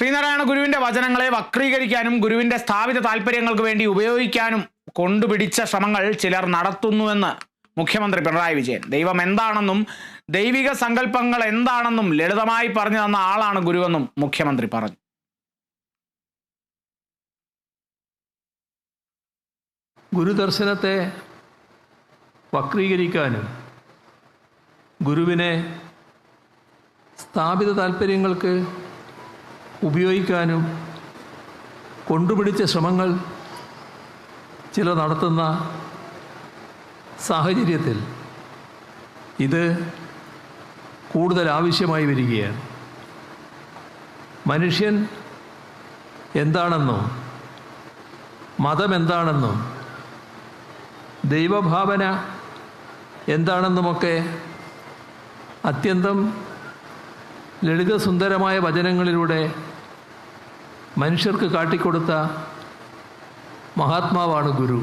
ശ്രീനാരായണ ഗുരുവിന്റെ വചനങ്ങളെ വക്രീകരിക്കാനും ഗുരുവിന്റെ സ്ഥാപിത താല്പര്യങ്ങൾക്ക് വേണ്ടി ഉപയോഗിക്കാനും കൊണ്ടുപിടിച്ച ശ്രമങ്ങൾ ചിലർ നടത്തുന്നുവെന്ന് മുഖ്യമന്ത്രി പിണറായി വിജയൻ. ദൈവം എന്താണെന്നും ദൈവിക സങ്കല്പങ്ങൾ എന്താണെന്നും ലളിതമായി പറഞ്ഞു തന്ന ആളാണ് ഗുരുവെന്നും മുഖ്യമന്ത്രി പറഞ്ഞു. ഗുരുദർശനത്തെ വക്രീകരിക്കാനും ഗുരുവിനെ സ്ഥാപിത താല്പര്യങ്ങൾക്ക് ഉപയോഗിക്കാനും കൊണ്ടുപിടിച്ച ശ്രമങ്ങൾ ചിലർ നടത്തുന്ന സാഹചര്യത്തിൽ ഇത് കൂടുതൽ ആവശ്യമായി വരികയാണ്. മനുഷ്യൻ എന്താണെന്നും മതം എന്താണെന്നും ദൈവഭാവന എന്താണെന്നുമൊക്കെ അത്യന്തം ലളിതസുന്ദരമായ വചനങ്ങളിലൂടെ മനുഷ്യർക്ക് കാട്ടിക്കൊടുത്ത മഹാത്മാവാണ് ഗുരു.